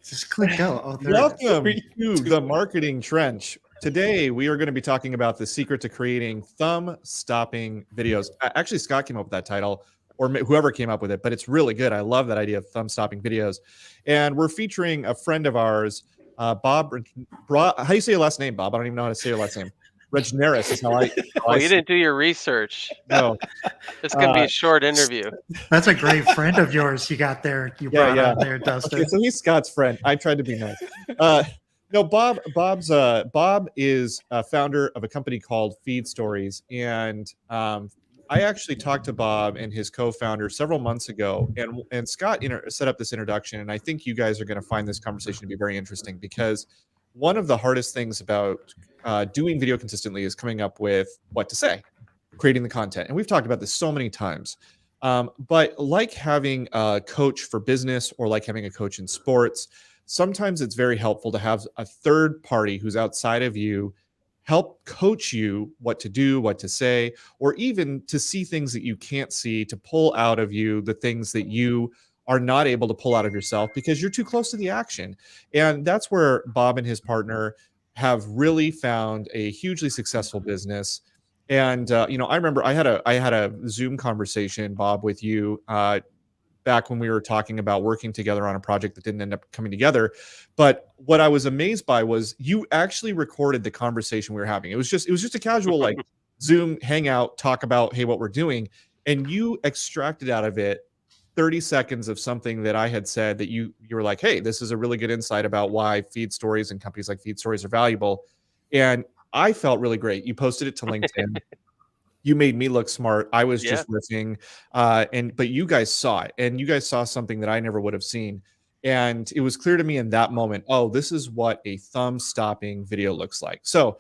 Just click go. Oh, there Welcome it is. to the Marketing Trench. Today, we are going to be talking about the secret to creating thumb-stopping videos. Actually, Scott came up with that title, or whoever came up with it, but it's really good. I love that idea of thumb-stopping videos. And we're featuring a friend of ours, Bob. How do you say your last name, Bob? I don't even know how to say your last name. Regneris is how I you didn't do your research. No. It's going to be a short interview. That's a great friend of yours you got there. You brought on there, Dustin. Okay, so he's Scott's friend. I tried to be nice. No, Bob is a founder of a company called Feedstories, and I actually talked to Bob and his co-founder several months ago, and Scott set up this introduction, and I think you guys are going to find this conversation to be very interesting because one of the hardest things about doing video consistently is coming up with what to say, creating the content, and we've talked about this so many times. But like having a coach for business or like having a coach in sports, sometimes it's very helpful to have a third party who's outside of you help coach you what to do, what to say, or even to see things that you can't see, to pull out of you the things that you are not able to pull out of yourself because you're too close to the action. And that's where Bob and his partner have really found a hugely successful business. And I remember I had a Zoom conversation, Bob, with you back when we were talking about working together on a project that didn't end up coming together. But what I was amazed by was you actually recorded the conversation we were having. It was just a casual like Zoom hangout, talk about, hey, what we're doing. And you extracted out of it 30 seconds of something that I had said that you were like, hey, this is a really good insight about why Feedstories and companies like Feedstories are valuable. And I felt really great. You posted it to LinkedIn. You made me look smart. I was just riffing, but you guys saw it, and you guys saw something that I never would have seen. And it was clear to me in that moment, oh, this is what a thumb-stopping video looks like. So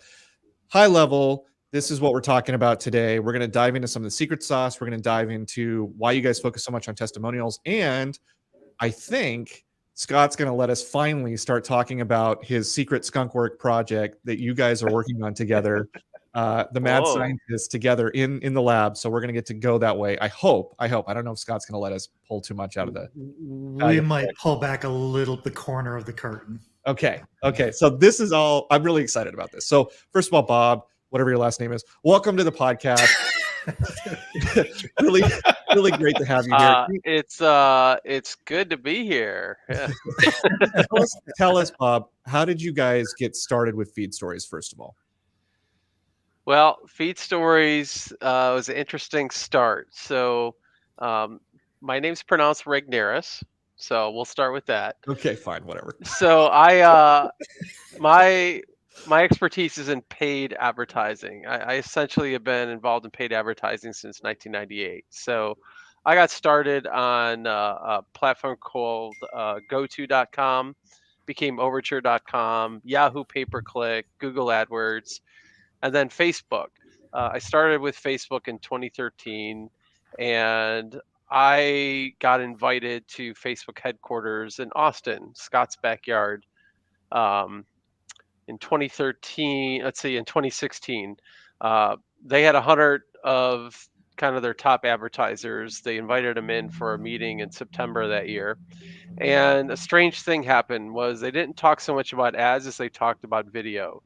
high level, this is what we're talking about today. We're going to dive into some of the secret sauce. We're going to dive into why you guys focus so much on testimonials. And I think Scott's going to let us finally start talking about his secret skunkwork project that you guys are working on together. The mad scientists together in the lab. So we're going to get to go that way. I hope. I don't know if Scott's going to let us pull too much out of the. We might pull back a little the corner of the curtain. Okay. So this is all. I'm really excited about this. So first of all, Bob, whatever your last name is, welcome to the podcast. really, really great to have you here. It's good to be here. Yeah. tell us, Bob, how did you guys get started with Feedstories, first of all? Well, Feedstories was an interesting start. So my name's pronounced Regneris, so we'll start with that. Okay, fine, whatever. So my expertise is in paid advertising. I essentially have been involved in paid advertising since 1998. So I got started on a platform called GoTo.com, became Overture.com, Yahoo pay-per-click, Google AdWords, and then Facebook. I started with Facebook in 2013, and I got invited to Facebook headquarters in Austin, Scott's backyard, in 2013. Let's see, in 2016, they had 100 of kind of their top advertisers. They invited them in for a meeting in September of that year. And a strange thing happened was they didn't talk so much about ads as they talked about video.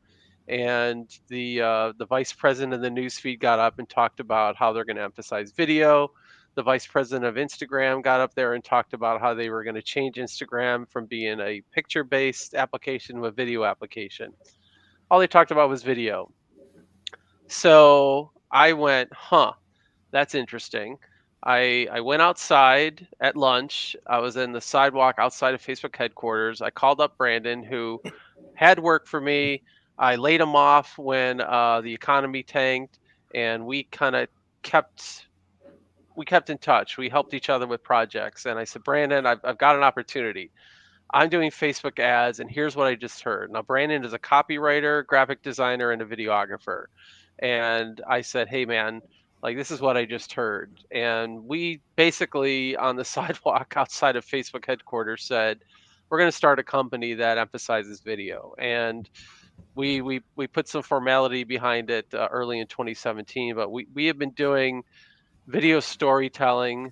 And the vice president of the newsfeed got up and talked about how they're going to emphasize video. The vice president of Instagram got up there and talked about how they were going to change Instagram from being a picture-based application to a video application. All they talked about was video. So I went, that's interesting. I went outside at lunch. I was in the sidewalk outside of Facebook headquarters. I called up Brandon, who had worked for me. I laid him off when the economy tanked, and we kind of kept in touch. We helped each other with projects. And I said, Brandon, I've got an opportunity. I'm doing Facebook ads, and here's what I just heard. Now, Brandon is a copywriter, graphic designer, and a videographer. And I said, hey, man, like, this is what I just heard. And we basically, on the sidewalk outside of Facebook headquarters, said, we're going to start a company that emphasizes video. And we put some formality behind it early in 2017, but we have been doing video storytelling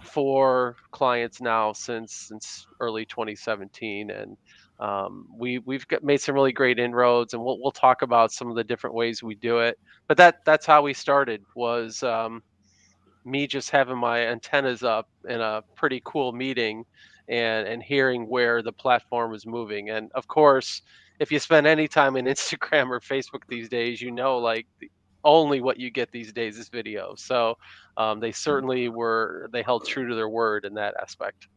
for clients now since early 2017, and made some really great inroads, and we'll talk about some of the different ways we do it. But that's how we started, was me just having my antennas up in a pretty cool meeting, and hearing where the platform is moving. And of course, if you spend any time in Instagram or Facebook these days, like only what you get these days is video. So they held true to their word in that aspect.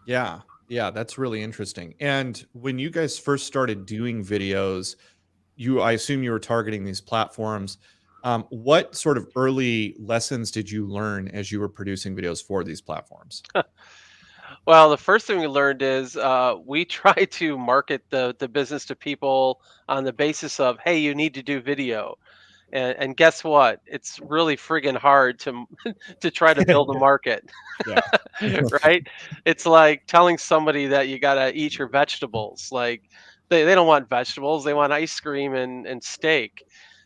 Yeah. Yeah, that's really interesting. And when you guys first started doing videos, I assume you were targeting these platforms. What sort of early lessons did you learn as you were producing videos for these platforms? Well, the first thing we learned is we try to market the business to people on the basis of, hey, you need to do video. And guess what? It's really friggin' hard to to try to build a market, Yeah. right? It's like telling somebody that you gotta eat your vegetables. Like they don't want vegetables; they want ice cream and steak.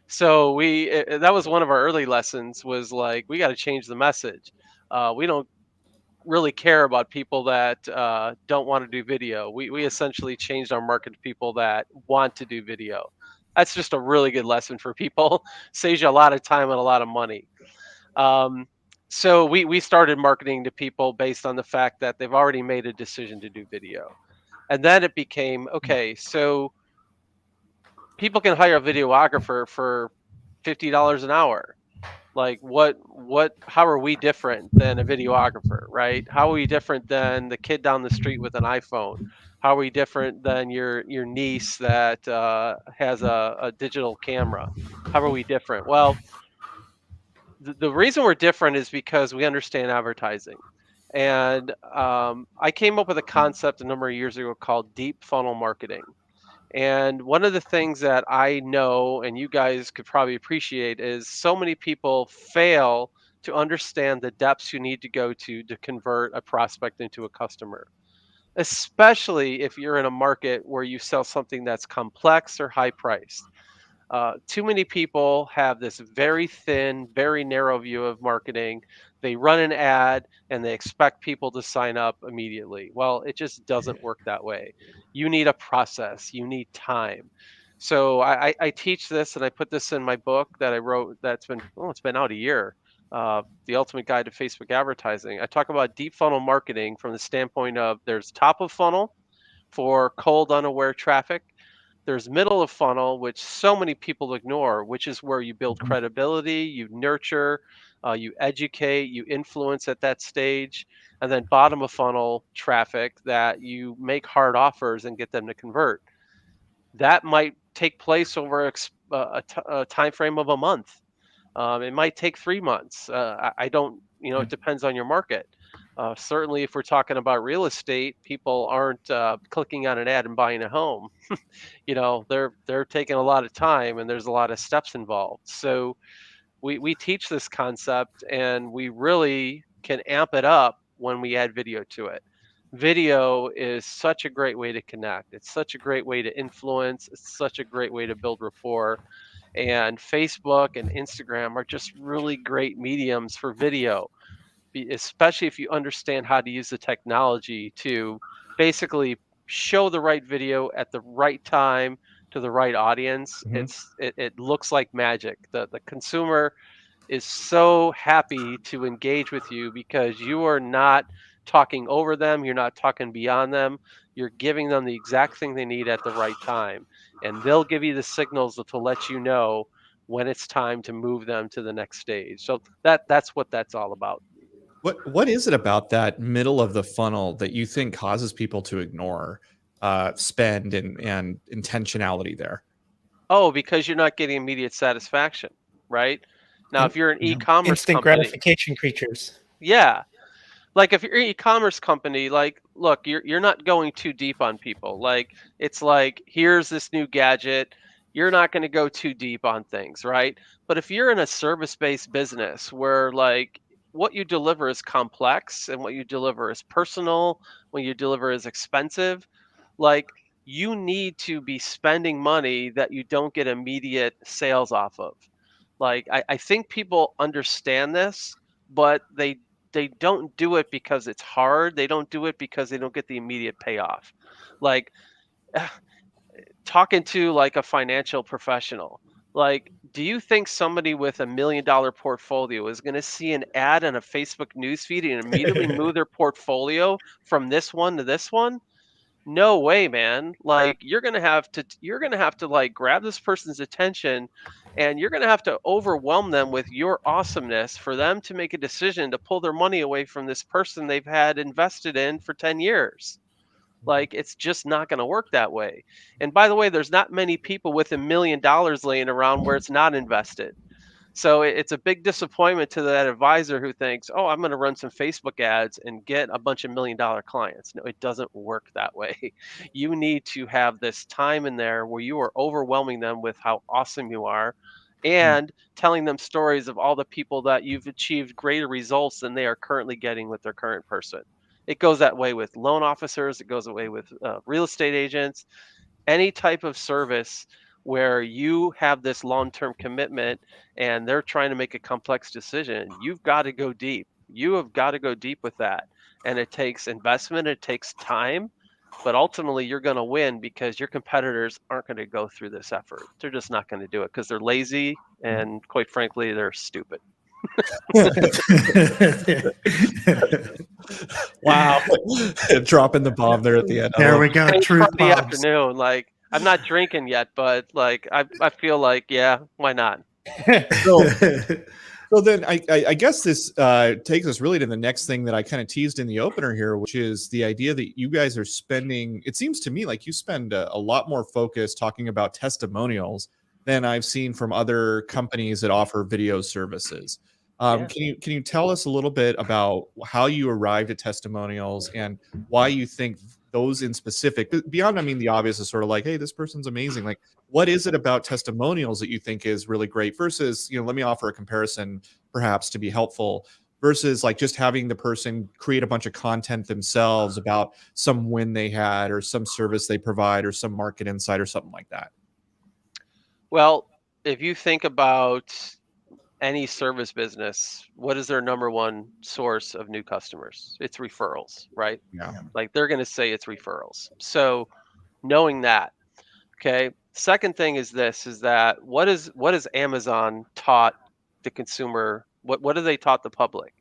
So that was one of our early lessons, was like, we got to change the message. We don't really care about people that don't want to do video. We essentially changed our market to people that want to do video. That's just a really good lesson for people. Saves you a lot of time and a lot of money. Um, so we started marketing to people based on the fact that they've already made a decision to do video. And then it became, okay, so people can hire a videographer for $50 an hour. Like, how are we different than a videographer, right? How are we different than the kid down the street with an iPhone? How are we different than your niece that has a digital camera? How are we different? Well, the reason we're different is because we understand advertising. And I came up with a concept a number of years ago called deep funnel marketing. And one of the things that I know, and you guys could probably appreciate, is so many people fail to understand the depths you need to go to convert a prospect into a customer, especially if you're in a market where you sell something that's complex or high priced. Too many people have this very thin, very narrow view of marketing. They run an ad and they expect people to sign up immediately. Well, it just doesn't work that way. You need a process, you need time. So I teach this, and I put this in my book that I wrote, it's been out a year. The Ultimate Guide to Facebook Advertising. I talk about deep funnel marketing from the standpoint of, there's top of funnel for cold, unaware traffic. There's middle of funnel, which so many people ignore, which is where you build Mhm. credibility, you nurture, you educate, you influence at that stage. And then bottom of funnel traffic, that you make hard offers and get them to convert. That might take place over a time frame of a month. It might take 3 months. I don't, it depends on your market. Certainly, if we're talking about real estate, people aren't clicking on an ad and buying a home. They're taking a lot of time, and there's a lot of steps involved. So we teach this concept, and we really can amp it up when we add video to it. Video is such a great way to connect. It's such a great way to influence. It's such a great way to build rapport. And Facebook and Instagram are just really great mediums for video, especially if you understand how to use the technology to basically show the right video at the right time to the right audience. Mhm. It looks like magic. The consumer is so happy to engage with you because you are not talking over them, you're not talking beyond them, you're giving them the exact thing they need at the right time. And they'll give you the signals to let you know when it's time to move them to the next stage. So that's what that's all about. What is it about that middle of the funnel that you think causes people to ignore spend and intentionality there? Oh, because you're not getting immediate satisfaction, right? Now, In, if you're an e-commerce instant company, gratification creatures. yeah, like if you're an e-commerce company, like, look, you're not going too deep on people. Like, it's like, here's this new gadget. You're not going to go too deep on things, right? But if you're in a service-based business where, like, what you deliver is complex and what you deliver is personal, what you deliver is expensive, like, you need to be spending money that you don't get immediate sales off of. Like, I think people understand this, but they they don't do it because it's hard. They don't do it because they don't get the immediate payoff. Like talking to like a financial professional, like, do you think somebody with $1 million portfolio is going to see an ad on a Facebook newsfeed and immediately move their portfolio from this one to this one? No way, man. Like you're gonna have to like grab this person's attention, and you're gonna have to overwhelm them with your awesomeness for them to make a decision to pull their money away from this person they've had invested in for 10 years. Like it's just not going to work that way. And by the way, there's not many people with $1 million laying around where it's not invested. So it's a big disappointment to that advisor who thinks, "Oh, I'm going to run some Facebook ads and get a bunch of $1 million clients." No, it doesn't work that way. You need to have this time in there where you are overwhelming them with how awesome you are and telling them stories of all the people that you've achieved greater results than they are currently getting with their current person. It goes that way with loan officers, it goes that way with real estate agents, any type of service where you have this long-term commitment and they're trying to make a complex decision. You've got to go deep. You have got to go deep with that. And it takes investment, it takes time, but ultimately you're going to win because your competitors aren't going to go through this effort. They're just not going to do it because they're lazy and quite frankly, they're stupid. Wow. Dropping the bomb there at the end. There we go. It's Truth Friday bombs. afternoon. Like I'm not drinking yet, but like I feel like, yeah, why not? So then I guess this takes us really to the next thing that I kind of teased in the opener here, which is the idea that you guys are spending, it seems to me like you spend a lot more focus talking about testimonials than I've seen from other companies that offer video services. Yeah. Can you tell us a little bit about how you arrived at testimonials and why you think those in specific, beyond, I mean, the obvious is sort of like, hey, this person's amazing. Like, what is it about testimonials that you think is really great versus, let me offer a comparison perhaps to be helpful versus like just having the person create a bunch of content themselves about some win they had or some service they provide or some market insight or something like that. Well, if you think about any service business, what is their number one source of new customers? It's referrals, right? Yeah. Like they're going to say it's referrals. So knowing that, okay. Second thing is this: is that what is Amazon taught the consumer? What have they taught the public?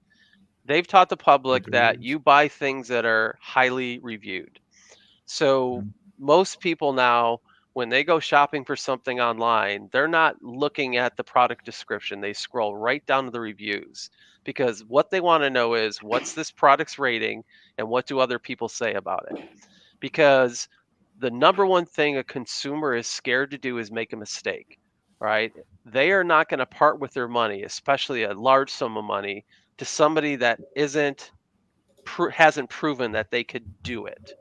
They've taught the public that you buy things that are highly reviewed. So most people now, when they go shopping for something online, they're not looking at the product description. They scroll right down to the reviews because what they want to know is what's this product's rating and what do other people say about it. Because the number one thing a consumer is scared to do is make a mistake, right? They are not going to part with their money, especially a large sum of money, to somebody that hasn't proven that they could do it.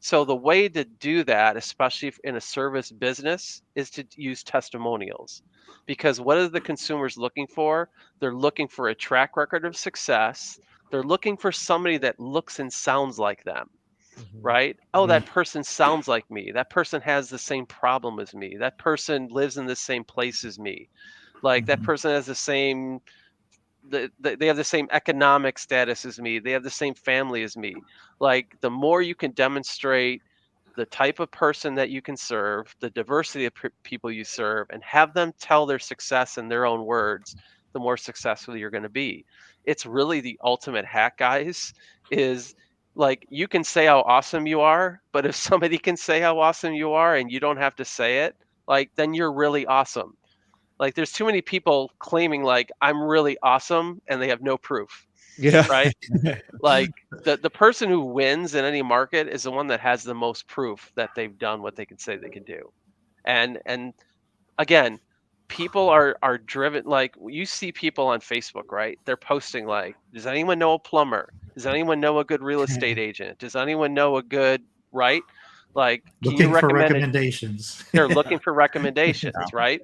So the way to do that, especially in a service business, is to use testimonials. Because what are the consumers looking for? They're looking for a track record of success. They're looking for somebody that looks and sounds like them, right? Oh, that person sounds like me. That person has the same problem as me. That person lives in the same place as me. Like that person has the same they have the same economic status as me. They have the same family as me. Like the more you can demonstrate the type of person that you can serve, the diversity of people you serve, and have them tell their success in their own words, the more successful you're going to be. It's really the ultimate hack, guys, is like you can say how awesome you are, but if somebody can say how awesome you are and you don't have to say it, like then you're really awesome. Like there's too many people claiming like I'm really awesome and they have no proof, Yeah. right? Like the person who wins in any market is the one that has the most proof that they've done what they can say they can do. And again, people are driven, like you see people on Facebook, right? They're posting like, does anyone know a plumber? Does anyone know a good real estate agent? Does anyone know a good, right? Like, can you Looking for recommend it? recommendations. They're looking for recommendations, right?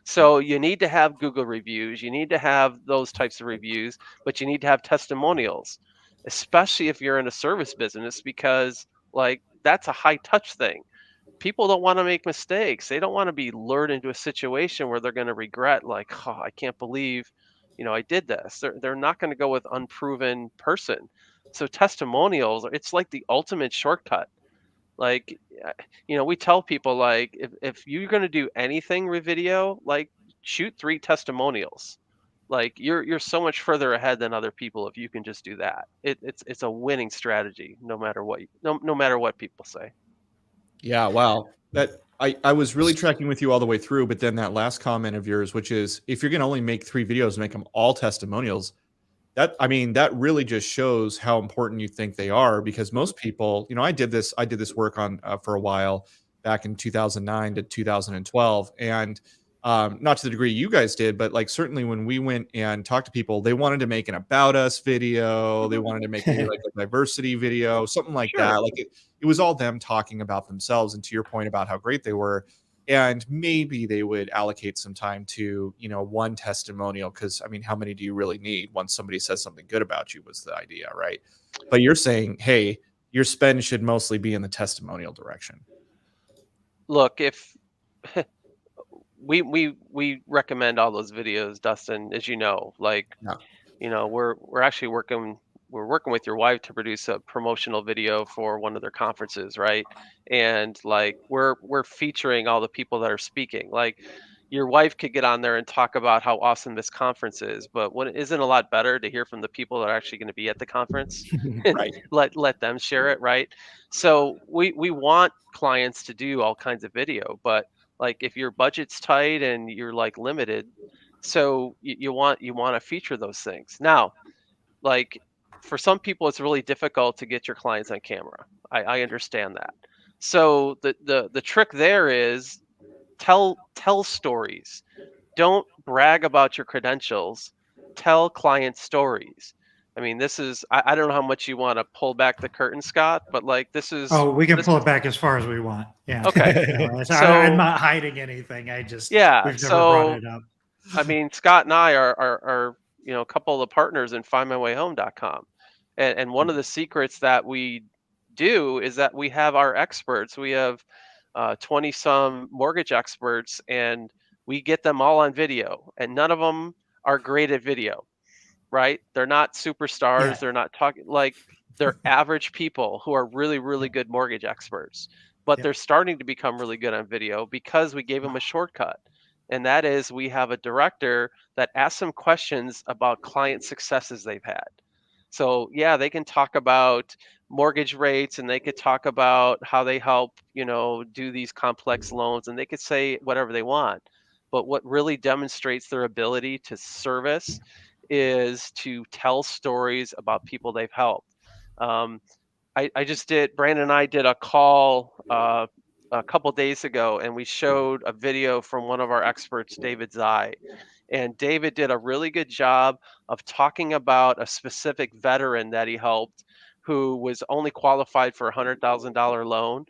So you need to have Google reviews, you need to have those types of reviews, but you need to have testimonials, especially if you're in a service business, because like that's a high touch thing. People don't want to make mistakes. They don't want to be lured into a situation where they're going to regret, like, oh, I can't believe I did this. They're not going to go with unproven person. So testimonials, it's like the ultimate shortcut. Like, we tell people, like, if you're going to do anything with video, like, shoot 3 testimonials. Like, you're so much further ahead than other people if you can just do that. It's a winning strategy, no matter what no matter what people say. Yeah, wow. That I was really tracking with you all the way through, but then that last comment of yours, which is if you're going to only make 3 videos, make them all testimonials. That really just shows how important you think they are, because most people, I did this work on for a while back in 2009 to 2012, and not to the degree you guys did, but like certainly when we went and talked to people, they wanted to make an about us video, they wanted to make maybe like a diversity video, something like Sure. that. Like it was all them talking about themselves, and to your point about how great they were. And maybe they would allocate some time to, one testimonial, because how many do you really need? Once somebody says something good about you was the idea, right? But you're saying, hey, your spend should mostly be in the testimonial direction. Look, if we recommend all those videos, Dustin, as you know, like, Yeah. we're actually working with your wife to produce a promotional video for one of their conferences, right? And like, we're featuring all the people that are speaking. Like, your wife could get on there and talk about how awesome this conference is, but what isn't a lot better to hear from the people that are actually going to be at the conference and Right. let them share it, right? So we want clients to do all kinds of video, but like, if your budget's tight and you're like limited, so you want to feature those things. Now, like, for some people it's really difficult to get your clients on camera. I understand that. So the trick there is tell stories. Don't brag about your credentials. Tell client stories. This is, I don't know how much you want to pull back the curtain, Scott, but like, Oh, we can this pull it back as far as we want. Yeah. okay. I'm So not hiding anything. yeah, We've never brought so it up. Scott and I are a couple of the partners in findmywayhome.com. And one of the secrets that we do is that we have our experts. We have 20 some mortgage experts, and we get them all on video, and none of them are great at video, right? They're not superstars. Yeah. They're not talking, like, they're average people who are really, really good mortgage experts, but Yep. they're starting to become really good on video because we gave them a shortcut. And that is, we have a director that asks them questions about client successes they've had. So yeah, they can talk about mortgage rates, and they could talk about how they help, do these complex loans, and they could say whatever they want. But what really demonstrates their ability to service is to tell stories about people they've helped. Um, Brandon and I did a call a couple days ago, and we showed a video from one of our experts, David Zai. And David did a really good job of talking about a specific veteran that he helped, who was only qualified for a $100,000 loan.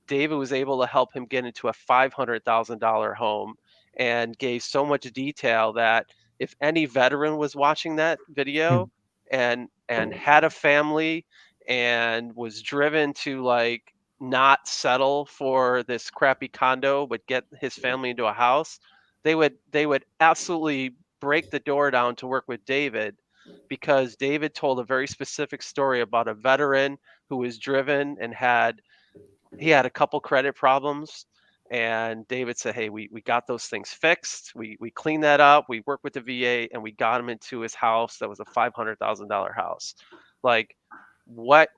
David was able to help him get into a $500,000 home, and gave so much detail that if any veteran was watching that video and had a family and was driven to, like, not settle for this crappy condo but get his family into a house, they would absolutely break the door down to work with David, because David told a very specific story about a veteran who was driven and he had a couple credit problems. And David said, hey, we got those things fixed. We cleaned that up. We worked with the VA, and we got him into his house that was a $500,000 house. Like, what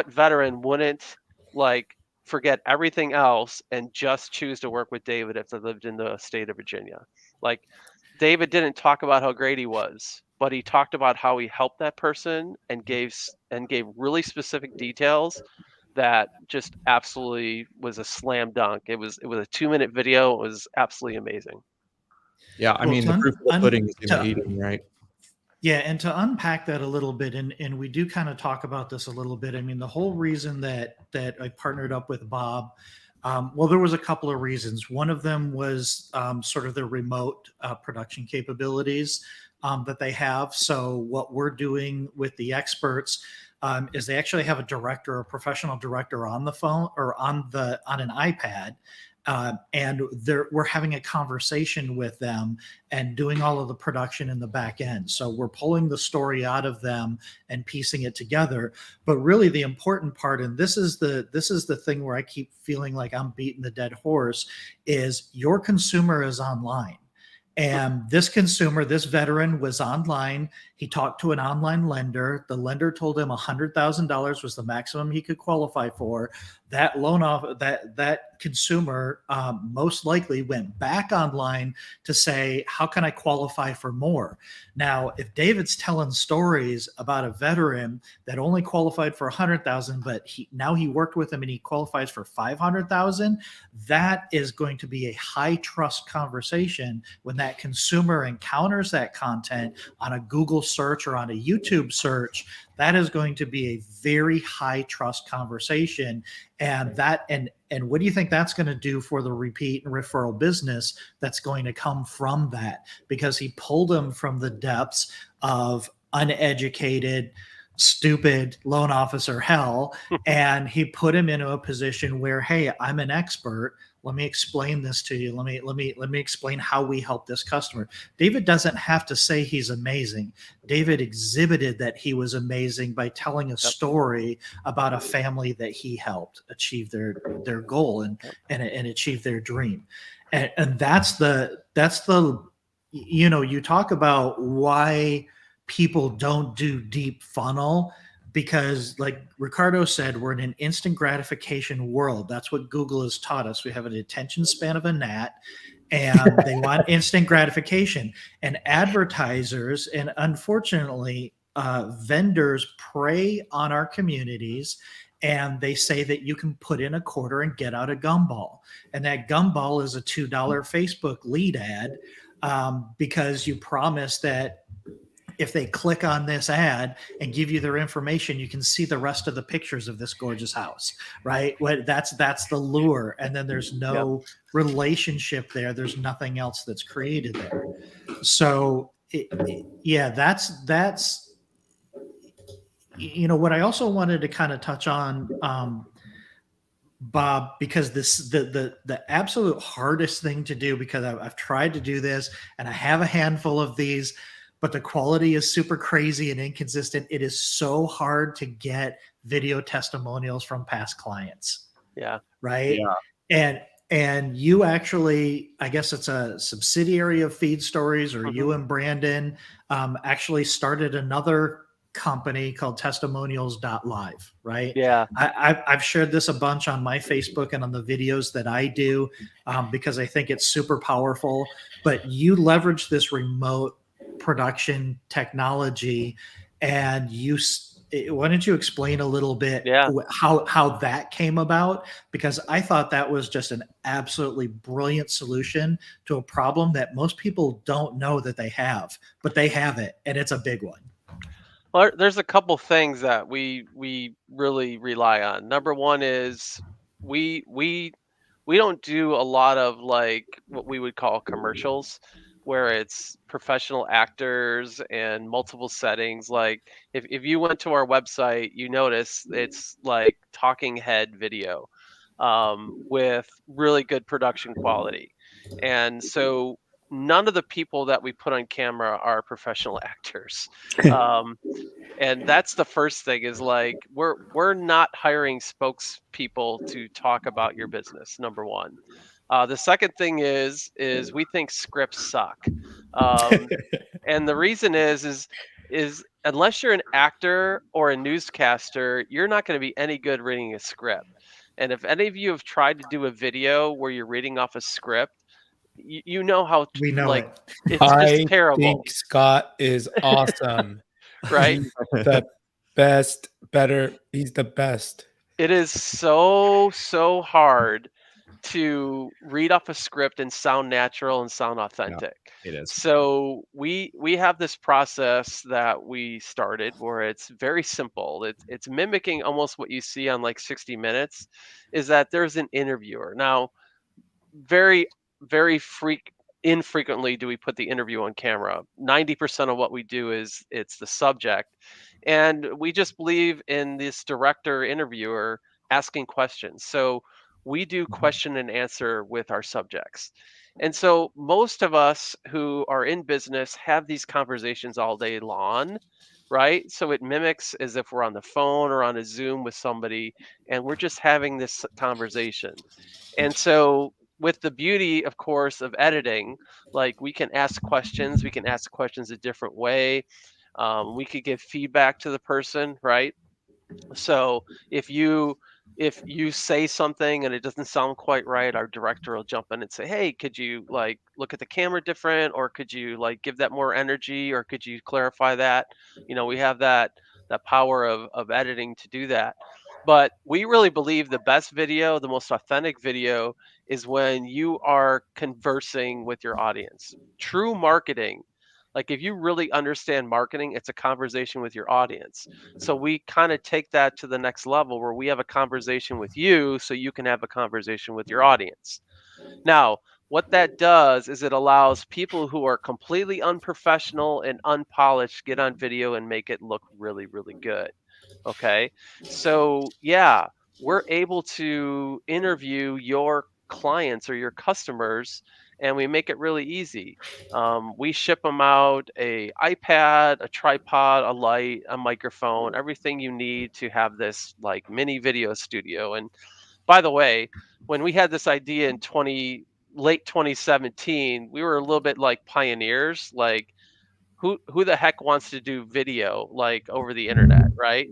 veteran wouldn't, like, forget everything else and just choose to work with David if they lived in the state of Virginia? Like, David didn't talk about how great he was, but he talked about how he helped that person, and gave really specific details that just absolutely was a slam dunk. It was a 2-minute video. It was absolutely amazing. Yeah, Well, the proof of the pudding is in the eating, right? Yeah, and to unpack that a little bit, and we do kind of talk about this a little bit. The whole reason that I partnered up with Bob, well, there was a couple of reasons. One of them was sort of the remote production capabilities that they have. So what we're doing with the experts is they actually have a professional director on the phone or on an iPad. And we're having a conversation with them and doing all of the production in the back end. So we're pulling the story out of them and piecing it together. But really, the important part, and this is the thing where I keep feeling like I'm beating the dead horse, is your consumer is online. And this consumer, this veteran, was online. He talked to an online lender. The lender told him $100,000 was the maximum he could qualify for. That that consumer most likely went back online to say, how can I qualify for more? Now, if David's telling stories about a veteran that only qualified for 100,000, but now he worked with him and he qualifies for 500,000, that is going to be a high trust conversation when that consumer encounters that content on a Google search or on a YouTube search. That is going to be a very high trust conversation. And what do you think that's going to do for the repeat and referral business that's going to come from that? Because he pulled them from the depths of uneducated, stupid loan officer hell, and he put him into a position where, hey, I'm an expert. Let me explain this to you. Let me explain how we help this customer. David doesn't have to say he's amazing. David exhibited that he was amazing by telling a story about a family that he helped achieve their goal and achieve their dream. And that's the you talk about why people don't do deep funnel, because like Ricardo said, we're in an instant gratification world. That's what Google has taught us. We have an attention span of a gnat, and they want instant gratification. And advertisers and unfortunately vendors prey on our communities, and they say that you can put in a quarter and get out a gumball. And that gumball is a $2 Facebook lead ad, because you promise that if they click on this ad and give you their information, you can see the rest of the pictures of this gorgeous house, right? That's the lure. And then there's no relationship there. There's nothing else that's created there. So that's what I also wanted to kind of touch on, Bob, because the absolute hardest thing to do, because I've tried to do this and I have a handful of these, but the quality is super crazy and inconsistent. It is so hard to get video testimonials from past clients. Yeah. Right. Yeah. And you actually, I guess it's a subsidiary of Feedstories, or you and Brandon actually started another company called Testimonials.live, right? Yeah. I've shared this a bunch on my Facebook and on the videos that I do, because I think it's super powerful. But you leverage this remote production technology, and why don't you explain a little bit how that came about? Because I thought that was just an absolutely brilliant solution to a problem that most people don't know that they have, but they have it, and it's a big one. Well, there's a couple things that we really rely on. Number one is we don't do a lot of like what we would call commercials, where it's professional actors and multiple settings. Like if you went to our website, you notice it's like talking head video with really good production quality. And so none of the people that we put on camera are professional actors. And that's the first thing, is like we're not hiring spokespeople to talk about your business, number one. The second thing is we think scripts suck. And the reason is unless you're an actor or a newscaster, you're not going to be any good reading a script. And if any of you have tried to do a video where you're reading off a script, you know how We know like it. it's just terrible. I think Scott is awesome. Right? He's the best, better. He's the best. It is so hard to read off a script and sound natural and sound authentic. It is. So we have this process that we started where it's very simple. It's mimicking almost what you see on like 60 Minutes, is that there's an interviewer. Now, very infrequently do we put the interview on camera. 90% of what we do is it's the subject. And we just believe in this director interviewer asking questions. So we do question and answer with our subjects. And so most of us who are in business have these conversations all day long, right? So it mimics as if we're on the phone or on a Zoom with somebody and we're just having this conversation. And so with the beauty, of course, of editing, like we can ask questions a different way. We could give feedback to the person, right? So if you say something and it doesn't sound quite right, our director will jump in and say, "Hey, could you like look at the camera different, or could you like give that more energy, or could you clarify that?" We have that power of editing to do that. But we really believe the best video, the most authentic video, is when you are conversing with your audience. True marketing, like if you really understand marketing, it's a conversation with your audience. So we kind of take that to the next level where we have a conversation with you so you can have a conversation with your audience. Now, what that does is it allows people who are completely unprofessional and unpolished get on video and make it look really, really good. Okay. So, yeah, we're able to interview your clients or your customers and we make it really easy. We ship them out a iPad, a tripod, a light, a microphone, everything you need to have this like mini video studio. And by the way, when we had this idea in late 2017, we were a little bit like pioneers, like who the heck wants to do video like over the internet, right?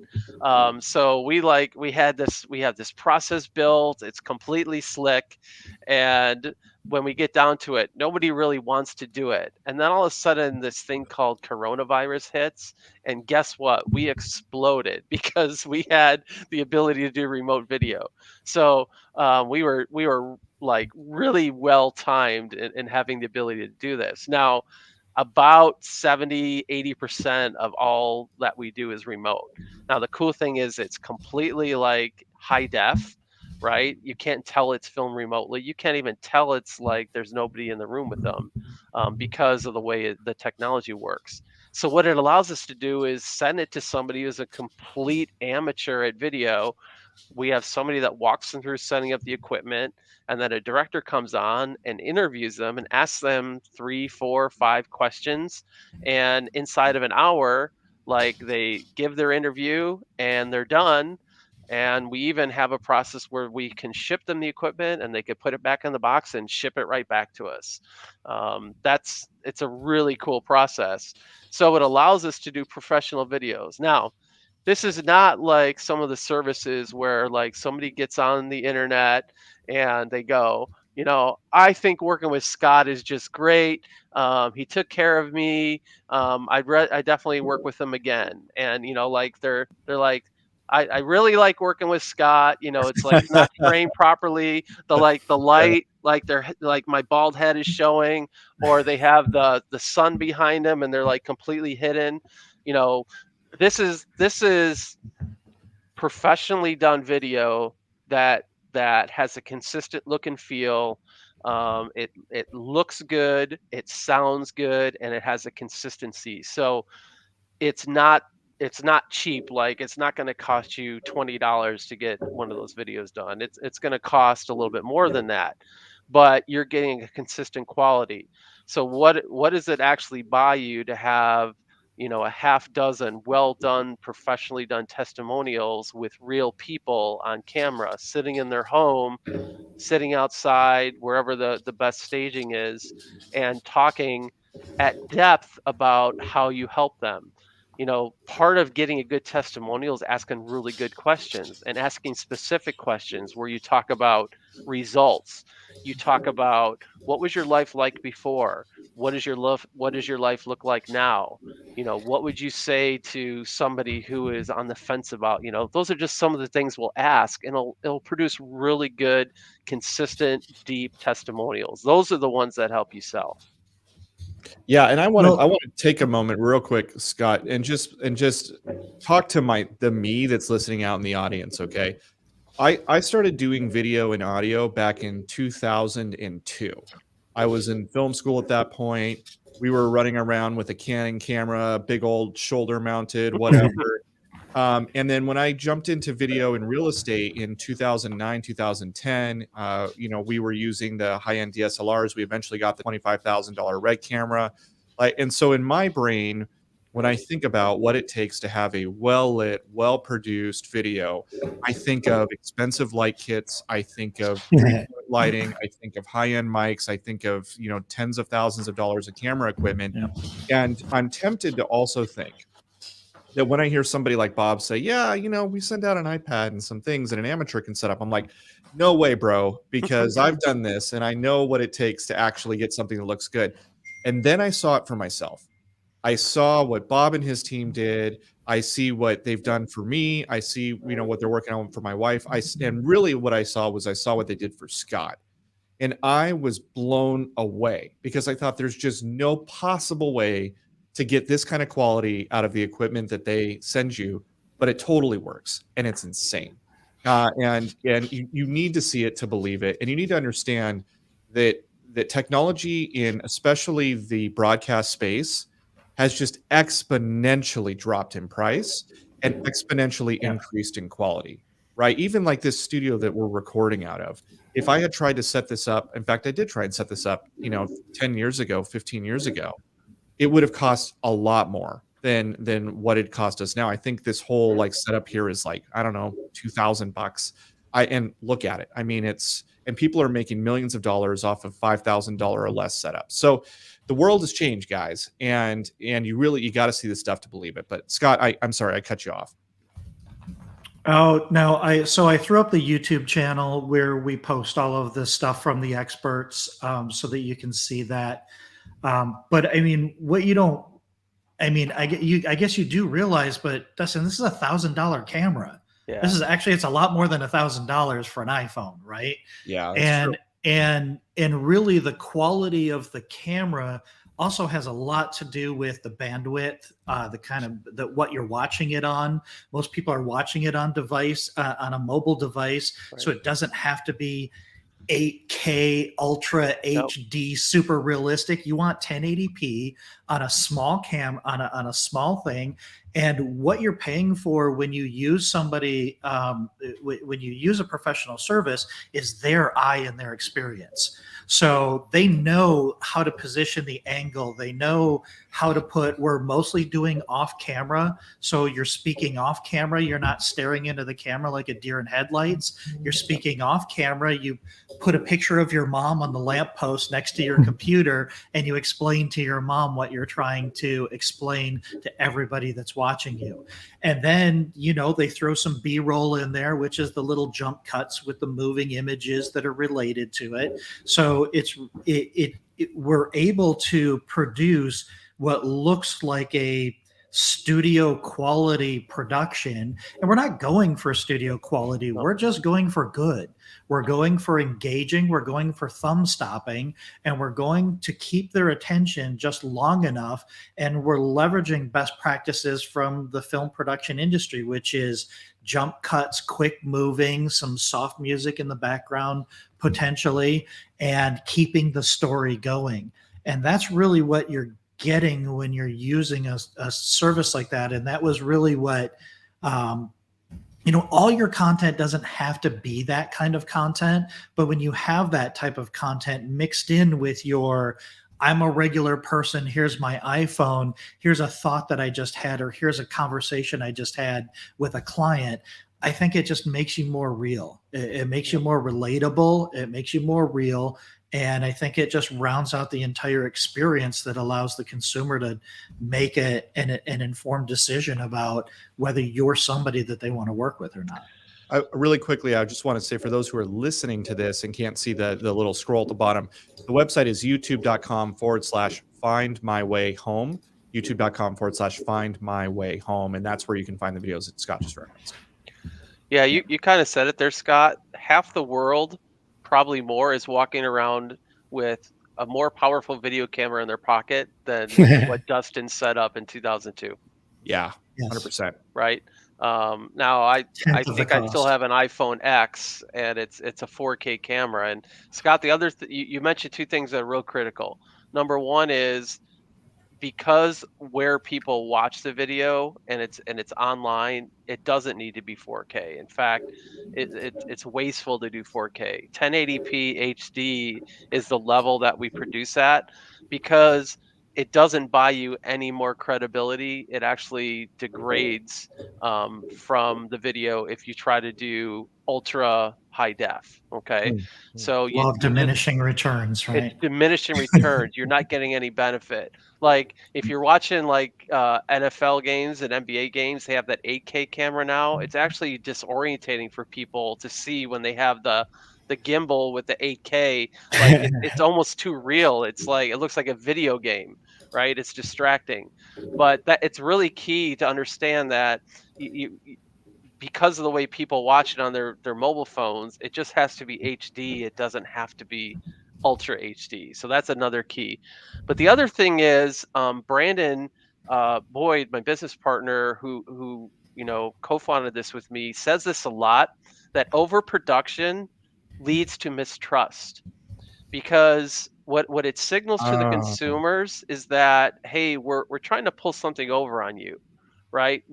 So we have this process built. It's completely slick, and when we get down to it, nobody really wants to do it. And then all of a sudden, this thing called coronavirus hits, and guess what? We exploded because we had the ability to do remote video. So we were like really well timed in having the ability to do this. Now about 70-80% of all that we do is remote. Now the cool thing is it's completely like high def, right? You can't tell it's filmed remotely. You can't even tell it's like there's nobody in the room with them, because of the way the technology works. So what it allows us to do is send it to somebody who's a complete amateur at video. We have somebody that walks them through setting up the equipment, and then a director comes on and interviews them and asks them 3, 4, 5 questions. And inside of an hour, like they give their interview and they're done. And we even have a process where we can ship them the equipment and they could put it back in the box and ship it right back to us. It's a really cool process. So it allows us to do professional videos. Now, this is not like some of the services where like somebody gets on the internet and they go, I think working with Scott is just great. He took care of me. I definitely work with him again. And like they're like, I really like working with Scott. It's like not framed properly. The light, like they're like my bald head is showing, or they have the sun behind them and they're like completely hidden. You know, this is professionally done video that has a consistent look and feel. It looks good, it sounds good, and it has a consistency. So it's not it's not cheap. Like it's not going to cost you $20 to get one of those videos done. It's going to cost a little bit more than that, but you're getting a consistent quality. So what does it actually buy you to have a half dozen well done, professionally done testimonials with real people on camera sitting in their home, sitting outside, wherever the best staging is, and talking at depth about how you help them. Part of getting a good testimonial is asking really good questions and asking specific questions where you talk about results. You talk about what was your life like before? What does your life look like now? What would you say to somebody who is on the fence about, those are just some of the things we'll ask, and it'll produce really good, consistent, deep testimonials. Those are the ones that help you sell. Yeah, and I want to Well- take a moment real quick, Scott, and just talk to the me that's listening out in the audience, okay? I started doing video and audio back in 2002. I was in film school at that point. We were running around with a Canon camera, big old shoulder mounted, whatever. And then when I jumped into video and real estate in 2009, 2010, we were using the high-end DSLRs. We eventually got the $25,000 RED camera. And so in my brain, when I think about what it takes to have a well-lit, well-produced video, I think of expensive light kits. I think of lighting. I think of high-end mics. I think of, tens of thousands of dollars of camera equipment. Yeah. And I'm tempted to also think that when I hear somebody like Bob say, yeah, we send out an iPad and some things that an amateur can set up, I'm like, no way, bro, because I've done this and I know what it takes to actually get something that looks good. And then I saw it for myself. I saw what Bob and his team did. I see what they've done for me. I see, what they're working on for my wife. And really what I saw what they did for Scott. And I was blown away because I thought there's just no possible way to get this kind of quality out of the equipment that they send you, but it totally works and it's insane. And you need to see it to believe it. And you need to understand that technology in especially the broadcast space has just exponentially dropped in price and exponentially increased in quality, right? Even like this studio that we're recording out of. If I had tried to set this up, in fact, I did try and set this up, 10 years ago, 15 years ago, it would have cost a lot more than what it cost us now. I think this whole setup here is I don't know, $2,000. And look at it. I mean, and people are making millions of dollars off of $5,000 or less setup. So the world has changed, guys. And you got to see this stuff to believe it. But Scott, I'm sorry, I cut you off. Oh, no. I threw up the YouTube channel where we post all of this stuff from the experts, so that you can see that. But I mean, I guess you do realize, but Dustin, this is $1,000 camera. Yeah. This is actually, it's a lot more than $1,000 for an iPhone, right? Yeah. That's true. And really the quality of the camera also has a lot to do with the bandwidth, what you're watching it on. Most people are watching it on on a mobile device. Right. So it doesn't have to be 8K ultra HD super realistic. You want 1080p on a small on a small thing. And what you're paying for when you use somebody, when you use a professional service, is their eye and their experience. So they know how to position the angle. They know how to we're mostly doing off camera. So you're speaking off camera. You're not staring into the camera like a deer in headlights. You're speaking off camera. You put a picture of your mom on the lamppost next to your computer, and you explain to your mom what you're trying to explain to everybody that's watching you. And then, they throw some B-roll in there, which is the little jump cuts with the moving images that are related to it. So we're able to produce what looks like a studio quality production, and we're not going for studio quality. We're just going for good. We're going for engaging. We're going for thumb stopping, and we're going to keep their attention just long enough. And we're leveraging best practices from the film production industry, which is jump cuts, quick moving, some soft music in the background potentially, and keeping the story going. And that's really what you're getting when you're using a service like that. And that was really what, all your content doesn't have to be that kind of content, but when you have that type of content mixed in with I'm a regular person, here's my iPhone, here's a thought that I just had, or here's a conversation I just had with a client, I think it just makes you more real. It makes you more relatable. It makes you more real. And I think it just rounds out the entire experience that allows the consumer to make an informed decision about whether you're somebody that they want to work with or not. Really quickly, I just want to say for those who are listening to this and can't see the little scroll at the bottom, the website is youtube.com/findmywayhome, youtube.com/findmywayhome. And that's where you can find the videos that Scott just referenced. Yeah, you kind of said it there, Scott. Half the world, probably more, is walking around with a more powerful video camera in their pocket than what Dustin set up in 2002. Yeah, Yes. 100%. Right. Now I think I still have an iPhone X, and it's a 4K camera. And Scott, the other you mentioned two things that are real critical. Number one is because where people watch the video and it's online, it doesn't need to be 4K. In fact, it's wasteful to do 4K. 1080p HD is the level that we produce at, because it doesn't buy you any more credibility. It actually degrades from the video if you try to do ultra high def. Okay, Mm, mm. so Law of you just, diminishing returns, it's right? diminishing returns. You're not getting any benefit. Like if you're watching like NFL games and NBA games, they have that 8K camera now. It's actually disorientating for people to see when they have the gimbal with the 8K. Like it's almost too real. It's like it looks like a video game, right? It's distracting. But that it's really key to understand that because of the way people watch it on their mobile phones, it just has to be HD. It doesn't have to be ultra HD. So that's another key. But the other thing is, Brandon Boyd, my business partner, who co-founded this with me, says this a lot, that overproduction leads to mistrust, because what it signals to the consumers is that, hey, we're trying to pull something over on you, right?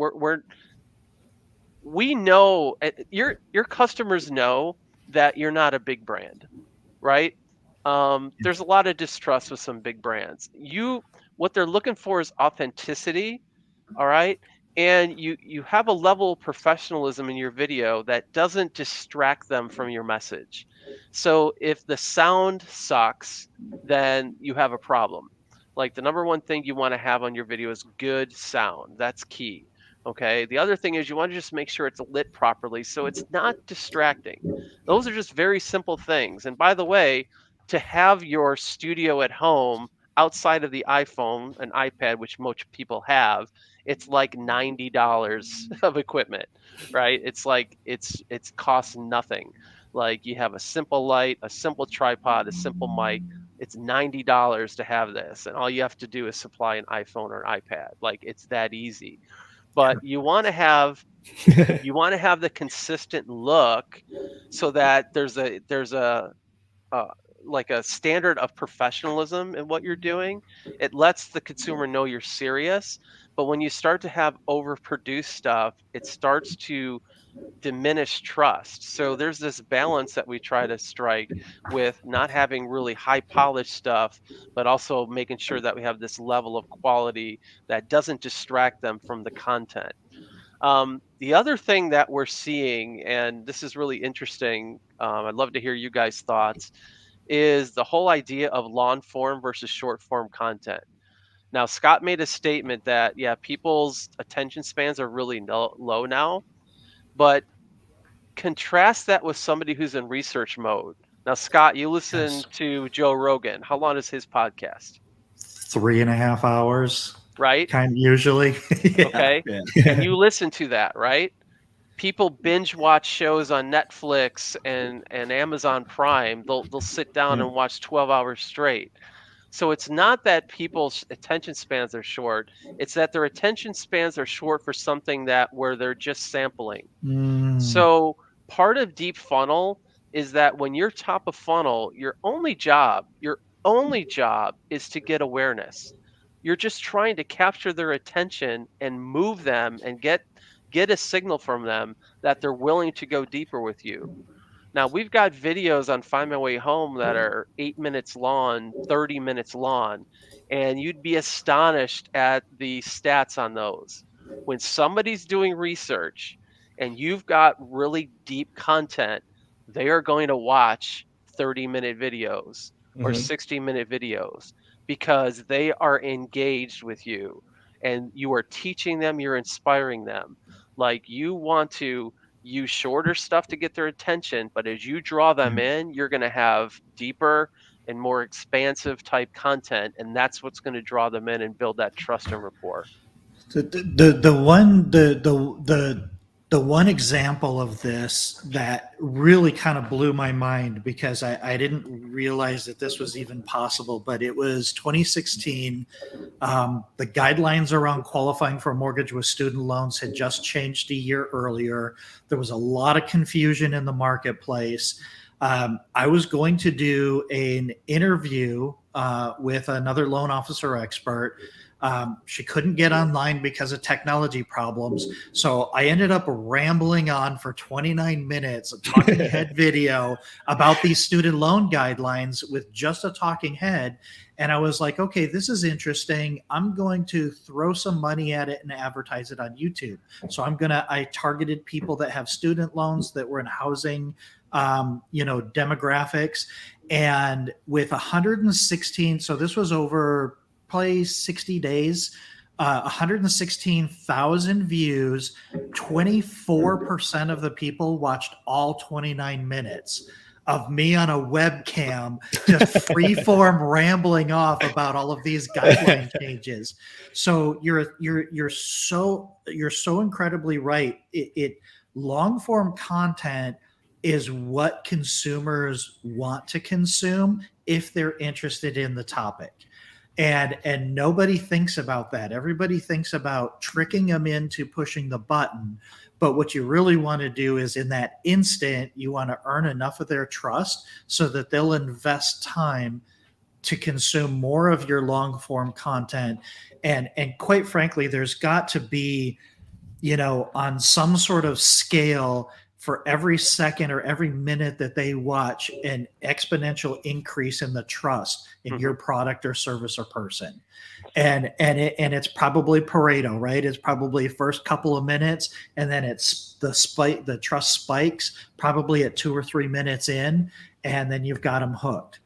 We know, your customers know that you're not a big brand, right? There's a lot of distrust with some big brands. What they're looking for is authenticity, all right? And you have a level of professionalism in your video that doesn't distract them from your message. So if the sound sucks, then you have a problem. Like the number one thing you want to have on your video is good sound. That's key. Okay. The other thing is you want to just make sure it's lit properly so it's not distracting. Those are just very simple things. And by the way, to have your studio at home outside of the iPhone and iPad, which most people have, it's like $90 of equipment, right? It's like it's costs nothing. Like you have a simple light, a simple tripod, a simple mic. It's $90 to have this, and all you have to do is supply an iPhone or an iPad. Like it's that easy. But you want to have the consistent look, so that there's a like a standard of professionalism in what you're doing. It lets the consumer know you're serious. But when you start to have overproduced stuff, it starts to diminish trust. So there's this balance that we try to strike with not having really high polished stuff, but also making sure that we have this level of quality that doesn't distract them from the content. The other thing that we're seeing, and this is really interesting, I'd love to hear you guys' thoughts, is the whole idea of long form versus short form content. Now, Scott made a statement that, yeah, people's attention spans are really low now, but contrast that with somebody who's in research mode. Now, Scott, you listen to Joe Rogan. How long is his podcast? 3.5 hours, right? kind of usually. Yeah. Okay. Yeah. And you listen to that, right? People binge watch shows on Netflix and Amazon Prime. They'll sit down and watch 12 hours straight. So it's not that people's attention spans are short. It's that their attention spans are short for something that where they're just sampling. So part of deep funnel is that when you're top of funnel, your only job is to get awareness. You're just trying to capture their attention and move them and get a signal from them that they're willing to go deeper with you. Now, we've got videos on Find My Way Home that are 8 minutes long, 30 minutes long, and you'd be astonished at the stats on those. When somebody's doing research and you've got really deep content, they are going to watch 30-minute videos or 60-minute videos because they are engaged with you and you are teaching them, you're inspiring them. Like you want to use shorter stuff to get their attention, but as you draw them in, you're going to have deeper and more expansive type content, and that's what's going to draw them in and build that trust and rapport. The one example of this that really kind of blew my mind, because I didn't realize that this was even possible, but it was 2016. The guidelines around qualifying for a mortgage with student loans had just changed a year earlier. There was a lot of confusion in the marketplace. I was going to do an interview with another loan officer expert She couldn't get online because of technology problems. So I ended up rambling on for 29 minutes, a talking head video about these student loan guidelines with just a talking head. And I was like, okay, this is interesting. I'm going to throw some money at it and advertise it on YouTube. So I targeted people that have student loans that were in housing, demographics. And with 116, so this was over probably 60 days, 116,000 views, 24% of the people watched all 29 minutes of me on a webcam just free-form rambling off about all of these guideline changes. So you're so incredibly right. Long-form content is what consumers want to consume if they're interested in the topic. And nobody thinks about that. Everybody thinks about tricking them into pushing the button. But what you really want to do is in that instant, you want to earn enough of their trust so that they'll invest time to consume more of your long form content. And quite frankly, there's got to be, on some sort of scale, for every second or every minute that they watch, an exponential increase in the trust in your product or service or person. And it's probably Pareto, right? It's probably first couple of minutes, and then it's the trust spikes probably at 2 or 3 minutes in, and then you've got them hooked.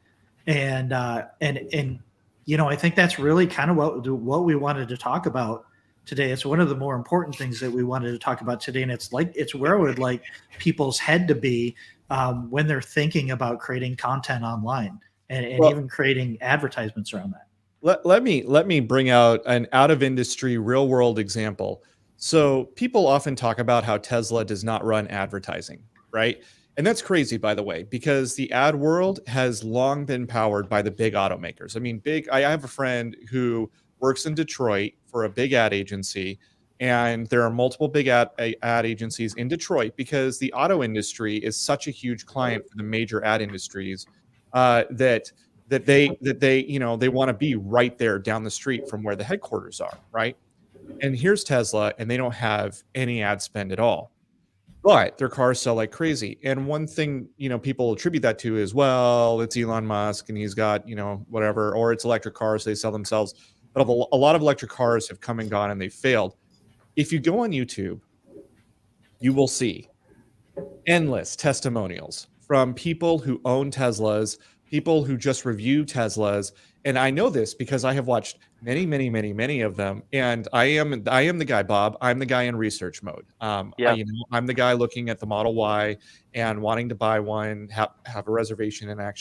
And I think that's really kind of what we wanted to talk about today. It's one of the more important things that we wanted to talk about today, and it's where I would like people's head to be when they're thinking about creating content online and even creating advertisements around that. Let me bring out an out of industry real world example. So people often talk about how Tesla does not run advertising, right? And that's crazy, by the way, because the ad world has long been powered by the big automakers. I mean, I have a friend who works in Detroit for a big ad agency, and there are multiple big ad agencies in Detroit because the auto industry is such a huge client for the major ad industries that they want to be right there down the street from where the headquarters are, right? And here's Tesla, and they don't have any ad spend at all, but their cars sell like crazy. And one thing, people attribute that to is, well, it's Elon Musk and he's got, whatever, or it's electric cars, they sell themselves. But a lot of electric cars have come and gone and they've failed. If you go on YouTube, you will see endless testimonials from people who own Teslas, people who just review Teslas. And I know this because I have watched many, many, many, many of them. And I am the guy, Bob. I'm the guy in research mode. I'm the guy looking at the Model Y and wanting to buy one, have a reservation, and I'm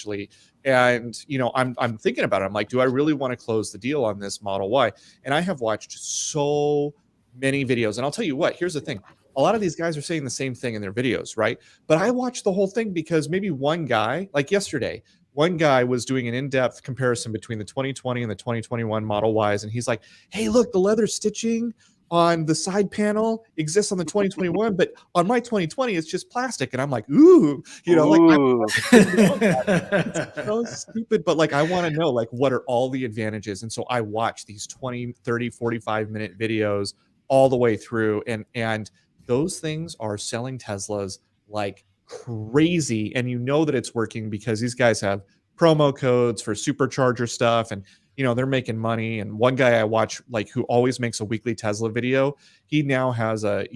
thinking about it. I'm like, do I really want to close the deal on this Model Y? And I have watched so many videos. And I'll tell you what, here's the thing. A lot of these guys are saying the same thing in their videos, right? But I watched the whole thing because maybe one guy, like yesterday, one guy was doing an in-depth comparison between the 2020 and the 2021 Model Ys. And he's like, hey, look, the leather stitching on the side panel exists on the 2021, but on my 2020, it's just plastic. And I'm like, ooh, it's so stupid. But like, I want to know, like, what are all the advantages? And so I watch these 20, 30, 45-minute videos all the way through. And those things are selling Teslas like crazy. And that it's working because these guys have promo codes for supercharger stuff, and they're making money. And one guy I watch, like, who always makes a weekly Tesla video, he now has a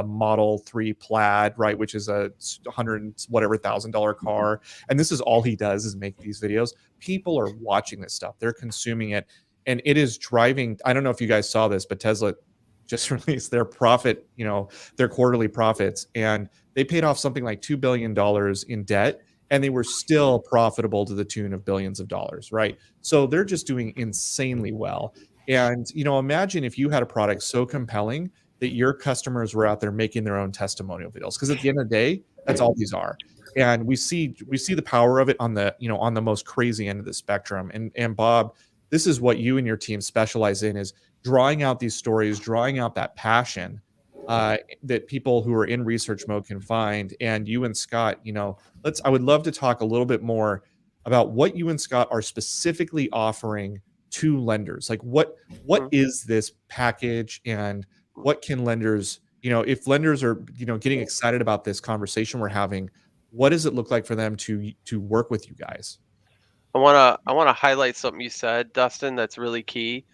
Model 3 Plaid, right, which is a $100,000 car, and this is all he does is make these videos. People are watching this stuff, they're consuming it, and it is driving. I don't know if you guys saw this, but Tesla just released their profit, their quarterly profits, and they paid off something like $2 billion in debt, and they were still profitable to the tune of billions of dollars, right? So they're just doing insanely well. And, imagine if you had a product so compelling that your customers were out there making their own testimonial videos, because at the end of the day, that's all these are. And we see the power of it on the most crazy end of the spectrum. And Bob, this is what you and your team specialize in, is drawing out these stories, drawing out that passion that people who are in research mode can find. And you and Scott, I would love to talk a little bit more about what you and Scott are specifically offering to lenders? Like what is this package, and what can lenders, if lenders are, getting excited about this conversation we're having, what does it look like for them to work with you guys? I wanna highlight something you said, Dustin, that's really key,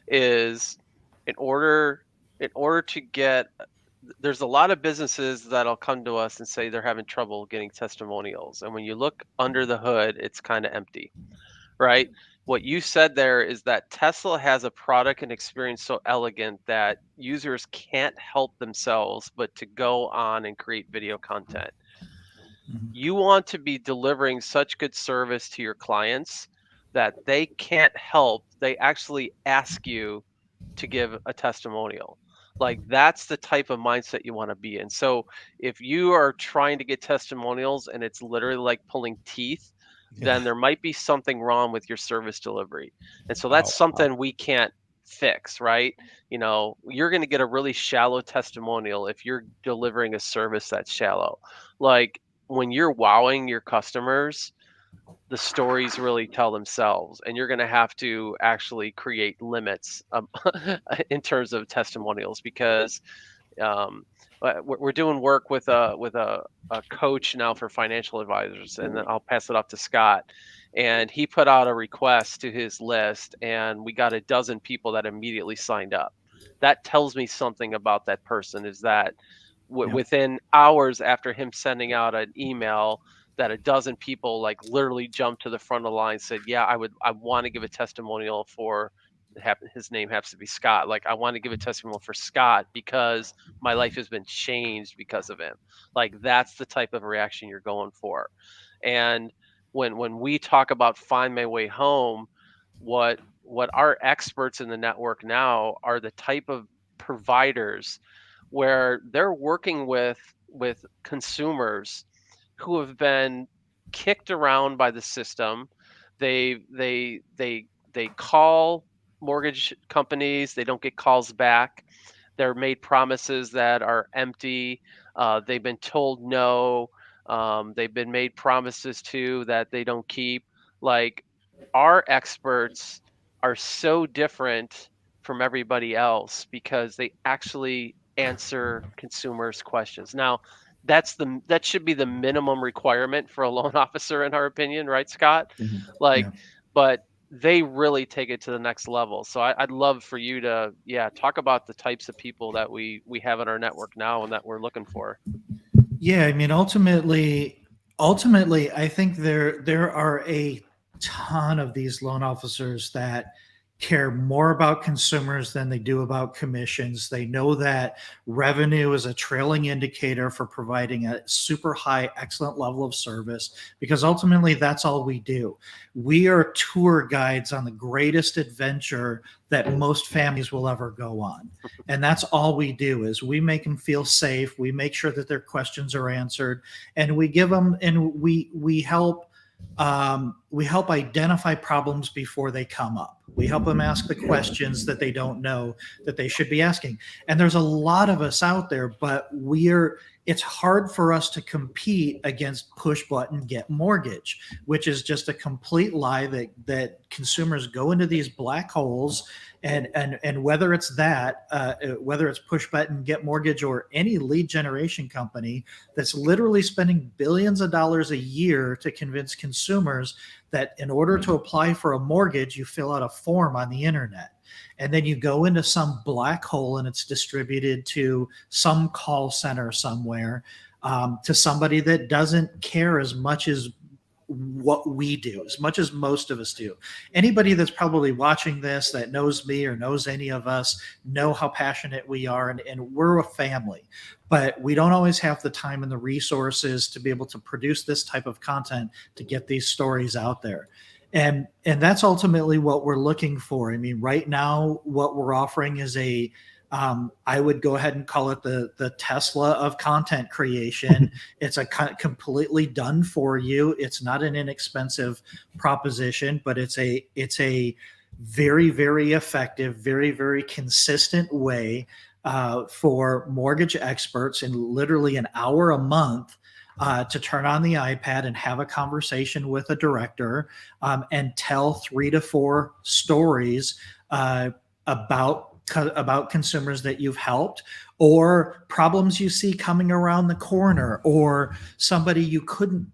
is in order to get there's a lot of businesses that'll come to us and say they're having trouble getting testimonials. And when you look under the hood, it's kind of empty, right? What you said there is that Tesla has a product and experience so elegant that users can't help themselves but to go on and create video content. Mhm. You want to be delivering such good service to your clients that they can't help, they actually ask you to give a testimonial. Like that's the type of mindset you want to be in. So if you are trying to get testimonials and it's literally like pulling teeth, then Yeah. there might be something wrong with your service delivery. And so Oh, that's wow. something we can't fix, right? You're going to get a really shallow testimonial if you're delivering a service that's shallow. Like when you're wowing your customers, the stories really tell themselves, and you're going to have to actually create limits in terms of testimonials because um, we're doing work with a coach now for financial advisors, and then I'll pass it off to Scott. And he put out a request to his list, and we got a dozen people that immediately signed up. That tells me something about that person, is that Yeah. within hours after him sending out an email, that a dozen people like literally jumped to the front of the line, said, yeah, I want to give a testimonial for, his name happens to be Scott. Like, I want to give a testimonial for Scott because my life has been changed because of him. Like, that's the type of reaction you're going for. And when we talk about Find My Way Home, what our experts in the network now are the type of providers where they're working with consumers who have been kicked around by the system. They call mortgage companies, they don't get calls back. They're made promises that are empty. They've been told no. They've been made promises to that they don't keep. Like, our experts are so different from everybody else because they actually answer consumers' questions. Now, that should be the minimum requirement for a loan officer, in our opinion, right, Scott? Mhm. Like, Yeah. but they really take it to the next level. So I'd love for you to, talk about the types of people that we have in our network now and that we're looking for. Yeah, I mean, ultimately, I think there are a ton of these loan officers that care more about consumers than they do about commissions. They know that revenue is a trailing indicator for providing a super high, excellent level of service, because ultimately that's all we do. We are tour guides on the greatest adventure that most families will ever go on. And that's all we do, is we make them feel safe. We make sure that their questions are answered, and we give them, and we help identify problems before they come up. We help them ask the questions that they don't know that they should be asking. And there's a lot of us out there, but it's hard for us to compete against push button get mortgage, which is just a complete lie that consumers go into these black holes. And whether it's whether it's push button get mortgage or any lead generation company that's literally spending billions of dollars a year to convince consumers that in order to apply for a mortgage, you fill out a form on the internet. And then you go into some black hole and it's distributed to some call center somewhere, to somebody that doesn't care as much as what we do, as much as most of us do. Anybody that's probably watching this that knows me or knows any of us know how passionate we are, and we're a family, but we don't always have the time and the resources to be able to produce this type of content to get these stories out there. And that's ultimately what we're looking for. I mean, right now, what we're offering is I would go ahead and call it the Tesla of content creation. It's a completely done for you. It's not an inexpensive proposition, but it's a very, very effective, very, very consistent way for mortgage experts in literally an hour a month to turn on the iPad and have a conversation with a director and tell 3 to 4 stories about consumers that you've helped, or problems you see coming around the corner, or somebody you couldn't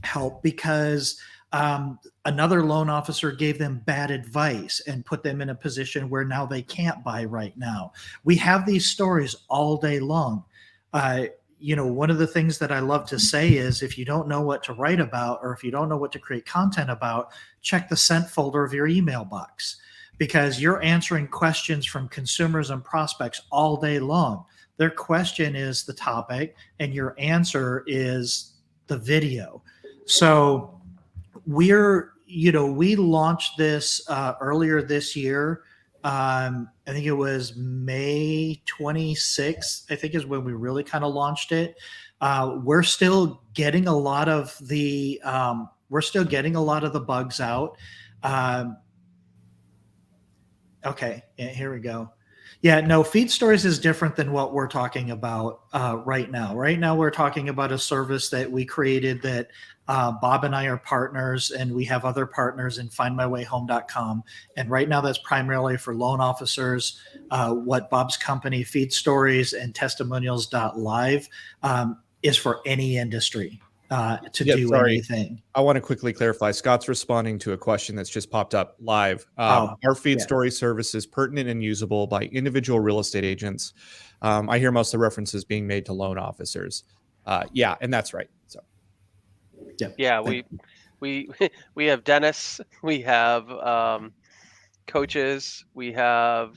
help because another loan officer gave them bad advice and put them in a position where now they can't buy right now. We have these stories all day long. One of the things that I love to say is, if you don't know what to write about, or if you don't know what to create content about, check the sent folder of your email box, because you're answering questions from consumers and prospects all day long. Their question is the topic and your answer is the video. So we launched this earlier this year. I think it was May 26th, I think, is when we really kind of launched it. We're still getting a lot of the bugs out. Okay, here we go. Yeah, no, Feedstories is different than what we're talking about right now. Right now, we're talking about a service that we created that Bob and I are partners, and we have other partners in findmywayhome.com. And right now, that's primarily for loan officers. What Bob's company, Feedstories and Testimonials.live, is for any industry to do anything. I want to quickly clarify. Scott's responding to a question that's just popped up live. Our Feedstory service is pertinent and usable by individual real estate agents. I hear most of the references being made to loan officers. Yeah, and that's right. So, yeah, we have dentists, we have coaches, we have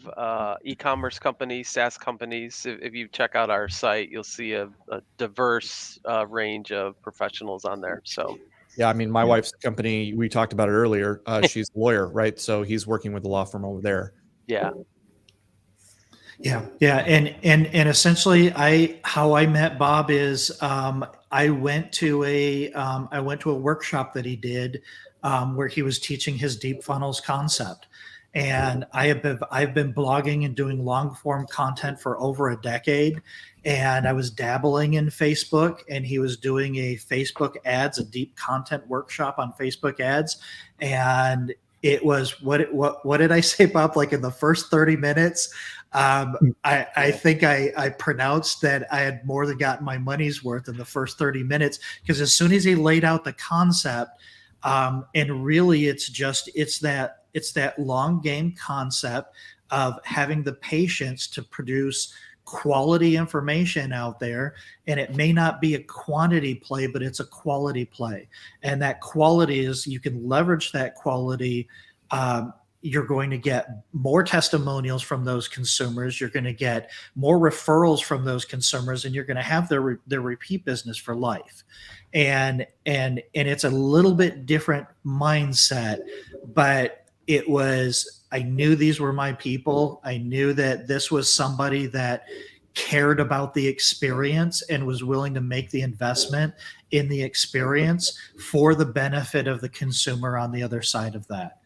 e-commerce companies, SaaS companies. If you check out our site, you'll see a diverse range of professionals on there. So yeah, I mean, my wife's company, we talked about it earlier. She's a lawyer, right? So he's working with the law firm over there. Yeah. And essentially, how I met Bob is I went to a workshop that he did where he was teaching his deep funnels concept. And I've been blogging and doing long form content for over a decade. And I was dabbling in Facebook, and he was doing a Facebook ads, a deep content workshop on Facebook ads. And it was what did I say, Bob? Like in the first 30 minutes, I think I pronounced that I had more than gotten my money's worth in the first 30 minutes, because as soon as he laid out the concept, and really it's that long game concept of having the patience to produce quality information out there. And it may not be a quantity play, but it's a quality play. And that quality is, you can leverage that quality. You're going to get more testimonials from those consumers. You're going to get more referrals from those consumers, and you're going to have their repeat business for life. And it's a little bit different mindset, but I knew these were my people. I knew that this was somebody that cared about the experience and was willing to make the investment in the experience for the benefit of the consumer on the other side of that.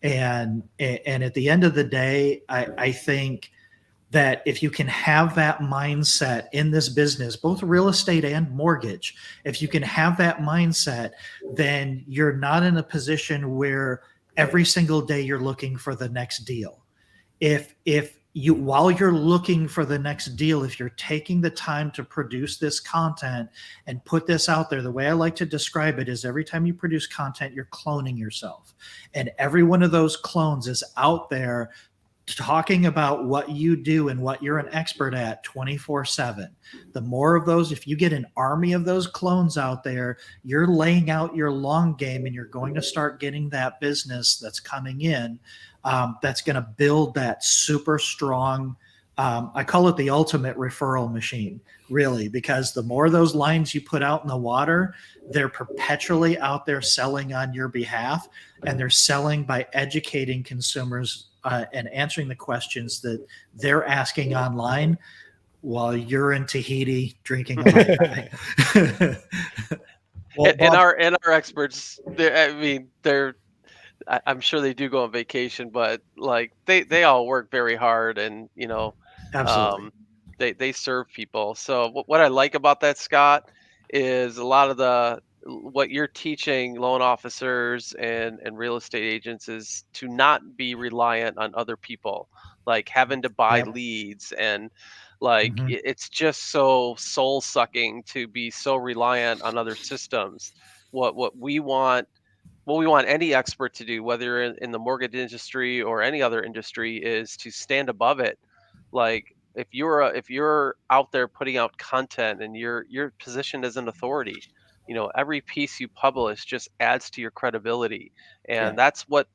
And at the end of the day, I think that if you can have that mindset in this business, both real estate and mortgage, if you can have that mindset, then you're not in a position where every single day you're looking for the next deal. While you're looking for the next deal, if you're taking the time to produce this content and put this out there, the way I like to describe it is, every time you produce content, you're cloning yourself. And every one of those clones is out there talking about what you do and what you're an expert at 24/7. The more of those, if you get an army of those clones out there, you're laying out your long game, and you're going to start getting that business that's coming in. That's going to build that super strong, I call it the ultimate referral machine, really, because the more of those lines you put out in the water, they're perpetually out there selling on your behalf, and they're selling by educating consumers and answering the questions that they're asking online while you're in Tahiti drinking a Mai Tai. Well, and our experts, I'm sure they do go on vacation, but like they all work very hard, and Absolutely. they serve people. So what I like about that, Scott, is a lot of what you're teaching loan officers and real estate agents is to not be reliant on other people, like having to buy Yep. leads, and like Mhm. it's just so soul sucking to be so reliant on other systems. What we want any expert to do, whether you're in the mortgage industry or any other industry, is to stand above it. Like if you're out there putting out content and you're positioned as an authority, every piece you publish just adds to your credibility, Yeah. and that's what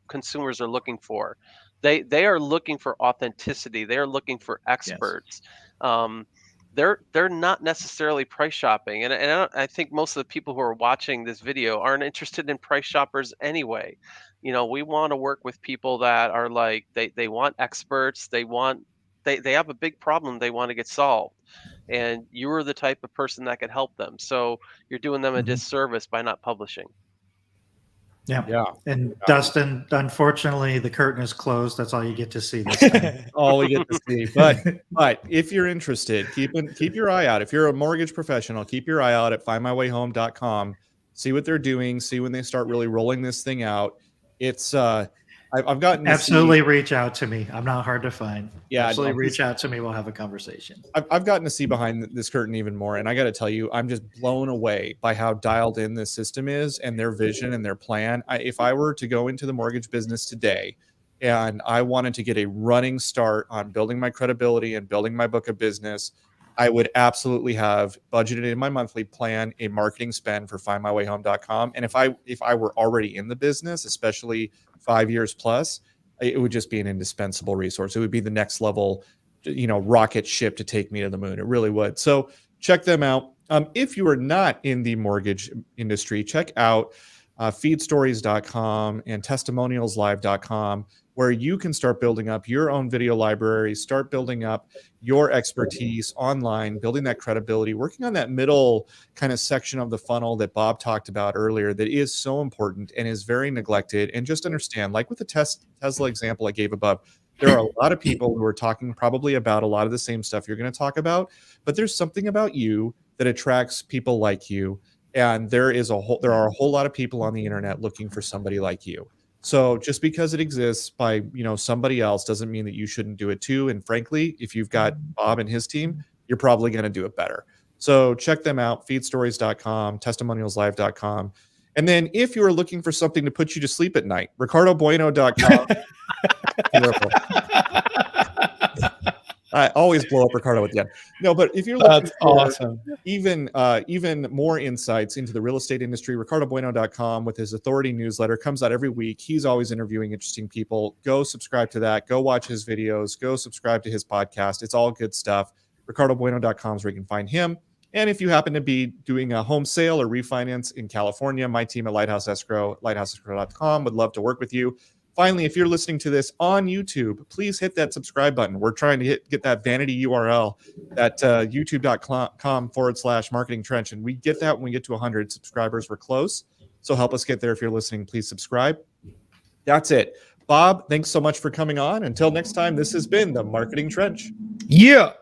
consumers are looking for. They are looking for authenticity. They are looking for Yes. experts. Um, they're not necessarily price shopping, and I think most of the people who are watching this video aren't interested in price shoppers anyway. We want to work with people that are like they want experts. They have a big problem they want to get solved, and you're the type of person that could help them. So you're doing them a Mhm. disservice by not publishing. Yeah. Yeah. And Yeah. Dustin, unfortunately, the curtain is closed. That's all you get to see this time. All we get to see. But if you're interested, keep your eye out. If you're a mortgage professional, keep your eye out at findmywayhome.com. See what they're doing. See when they start really rolling this thing out. It's I've gotten to Absolutely see, reach out to me. I'm not hard to find. Yeah, Absolutely no, reach out to me. We'll have a conversation. I've gotten to see behind this curtain even more, and I got to tell you, I'm just blown away by how dialed in this system is and their vision and their plan. If I were to go into the mortgage business today and I wanted to get a running start on building my credibility and building my book of business, I would absolutely have budgeted in my monthly plan a marketing spend for findmywayhome.com. And if I were already in the business, especially 5 years plus, it would just be an indispensable resource. It would be the next level, rocket ship to take me to the moon. It really would. So check them out. If you are not in the mortgage industry, check out Feedstories.com and Testimonials.live.com, where you can start building up your own video library, start building up your expertise online, building that credibility, working on that middle kind of section of the funnel that Bob talked about earlier that is so important and is very neglected. And just understand, like with the Tesla example I gave above, there are a lot of people who are talking probably about a lot of the same stuff you're going to talk about, but there's something about you that attracts people like you. And there are a whole lot of people on the internet looking for somebody like you. So just because it exists by, somebody else doesn't mean that you shouldn't do it too. And frankly, if you've got Bob and his team, you're probably going to do it better. So check them out, feedstories.com, testimonials.live.com. And then if you are looking for something to put you to sleep at night, ricardobueno.com. I always blow up Ricardo at the end. No, but if you're looking That's for awesome. even more insights into the real estate industry, ricardobueno.com with his authority newsletter comes out every week. He's always interviewing interesting people. Go subscribe to that. Go watch his videos. Go subscribe to his podcast. It's all good stuff. ricardobueno.com is where you can find him. And if you happen to be doing a home sale or refinance in California, my team at Lighthouse Escrow, lighthouseescrow.com, would love to work with you. Finally, if you're listening to this on YouTube, please hit that subscribe button. We're trying to get that vanity URL at youtube.com/marketing trench. And we get that when we get to 100 subscribers. We're close. So help us get there. If you're listening, please subscribe. That's it. Bob, thanks so much for coming on. Until next time, this has been the Marketing Trench. Yeah.